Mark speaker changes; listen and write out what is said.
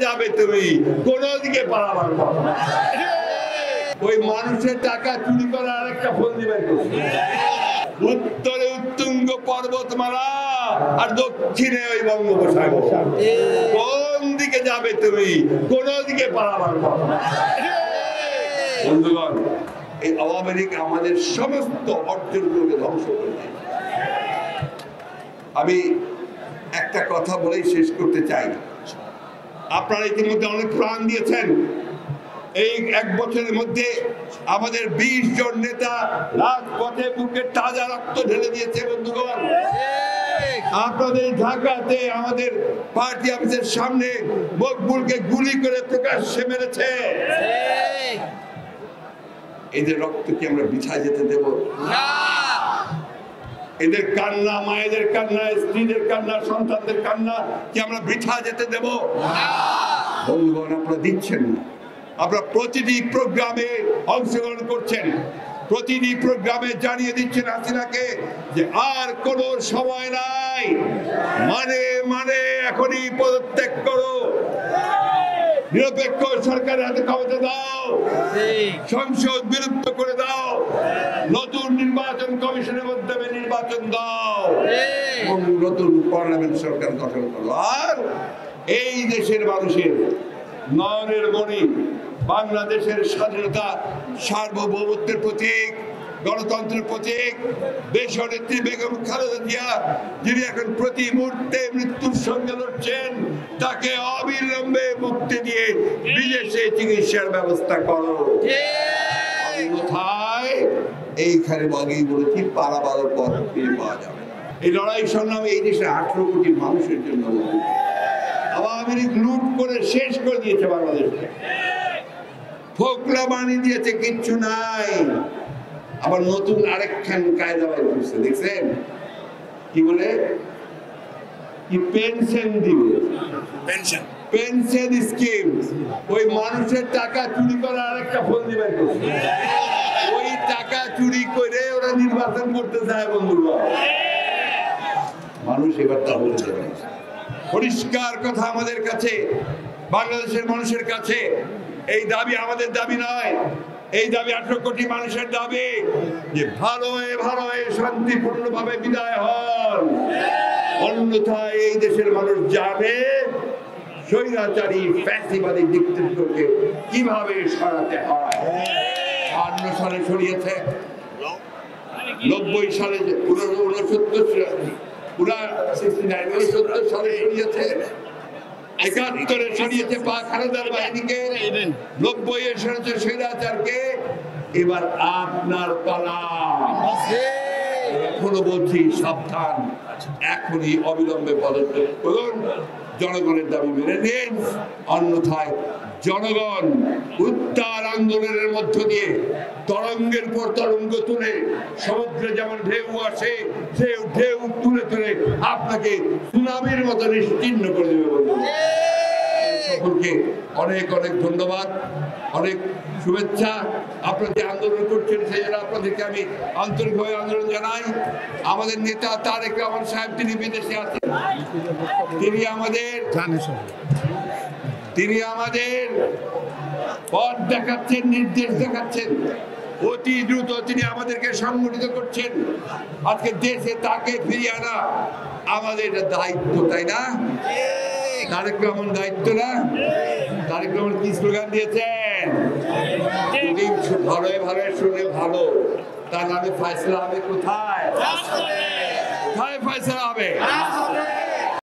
Speaker 1: যাবে তুমি, কোনো দিকে পালাবার না। ওই মানুষের টাকা চুরি করা আরেকটা ফন্দি বের করছে। উত্তরে উত্তুঙ্গ পর্বতমালা আর দক্ষিণে ওই বঙ্গোপসাগর। কোন দিকে যাবে তুমি, কোন দিকে পালাবার না। বন্ধুগণ, এই আওয়ামী লীগ আমাদের সমস্ত অর্জনগুলোকে ধ্বংস করে দিয়েছে। আমি একটা কথা বলেই শেষ করতে চাই। আপনারা ইতিমধ্যে অনেক প্রাণ দিয়েছেন। এই এক বছরের মধ্যে আমাদের 20 জন নেতা রাজপথে বুকে তাজা রক্ত ঢেলে দিয়েছে। বন্ধুগণ, আপনাদের ঢাকাতে আমাদের পার্টি অফিসের সামনে মকবুলকে গুলি করে প্রকাশ্যে মেরেছে। এদের রক্ত কি আমরা বিছায় যেতে দেব? না। এদের কান্না, মায়েদের কান্না, স্ত্রীদের কান্না, সন্তানদের কান্না কি আমরা বৃথা যেতে দেব? না। বন্ধুগণ, আপনারা দিচ্ছেন না। আপনারা প্রতিটি প্রোগ্রামে অংশগ্রহণ করছেন, প্রতিটি প্রোগ্রামে জানিয়ে দিচ্ছেন হাসিনাকে যে আর কোনো সময় নাই, মানে মানে এখনই পদত্যাগ করো, নিরপেক্ষ সরকারের হাতে ক্ষমতা দাও, সংসদ বিলুপ্ত করে দাও, নতুন নির্বাচন কমিশনের মাধ্যমে নির্বাচন দাও এবং নতুন পার্লামেন্ট সরকার গঠন করো। আর এই দেশের মানুষের নয়নের মণি, বাংলাদেশের স্বাধীনতা, সার্বভৌমত্বের প্রতীক, গণতন্ত্রের প্রতীক দেশনেত্রী বেগম খালেদা জিয়া, যিনি এখন প্রতি মুহূর্তে মৃত্যুর সঙ্গে লড়ছেন, তাকে অবিলম্বে মুক্তি দিয়ে বিদেশে চিকিৎসার ব্যবস্থা করো। কোথায়? এইখানে আগেই বলেছি, পালাবার পথ ফিরে পাওয়া যাবে। এই লড়াই সংগ্রামে এই দেশের 18 কোটি মানুষের জন্য আওয়ামী লীগ লুট করে শেষ করে দিয়েছে বাংলাদেশকে, ফোকলা বানিয়ে দিয়েছে, কিচ্ছু নাই। আবার নতুন আরেকখান কায়দা বাইর করছে, দেখছেন? কি বলে? কি পেনশন দিবে, পেনশন স্কিম। ওই মানুষের টাকা চুরি করা আরেকটা ফন্দি বাইর করছে। ওই টাকা চুরি করে ওরা নির্বাচন করতে চায়। বন্ধুরা, মানুষ এবার তা বলতে পারে। পরিষ্কার কথা আমাদের কাছে, বাংলাদেশের মানুষের কাছে, এই দাবি আমাদের দাবি নয়, এই দাবি 18 কোটি মানুষের দাবি যে ভালো হয়ে শান্তিপূর্ণভাবে বিদায় হন। অন্যথায় এই দেশের মানুষ জানে স্বৈরাচারী ফ্যাসিবাদী ডিক্টেটরকে কিভাবে সরাতে হয়। 52 সালে সরিয়েছে, 90 সালে, 69 সালে সরিয়েছে, 71 সরিয়েছে পাক হানাদার বাহিনীকে, 90 সরিয়েছে স্বৈরাচারকে। এবার আপনার পালা। এখনো বলছি, সাবধান, এখনই অবিলম্বে পদক্ষেপ করুন, জনগণের দাবি মেনে নিন। অন্যথায় জনগণ উত্তাল আন্দোলনের মধ্য দিয়ে তরঙ্গের পর তরঙ্গ তুলে, সমুদ্রে যেমন ঢেউ আসে, সে ঢেউ তুলে তুলে আপনাকে সুনামির মতো নিশ্চিহ্ন করে দেবে। সকলকে অনেক অনেক ধন্যবাদ, অনেক শুভেচ্ছা। আপনারা যে আন্দোলন করছেন সেই জন্য আপনাদেরকে আমি আন্তরিকভাবে আন্দোলন জানাই। আমাদের নেতা তারেক রহমান সাহেব, তিনি বিদেশে আছেন, তিনি আমাদের পথ দেখাচ্ছেন, নির্দেশ দেখাচ্ছেন। অতি দ্রুত তিনি আমাদেরকে সংগঠিত করছেন। আজকে দেশে তাকে ফিরিয়ে আনা আমাদের দায়িত্ব, তাই না? তারেক রহমান দায়িত্ব না? তারেক রহমান কি স্লোগান দিয়েছেন? যদি ভালো শুনে ভালো, তার নামে ফয়সালা হবে। কোথায় ফয়সালা হবে?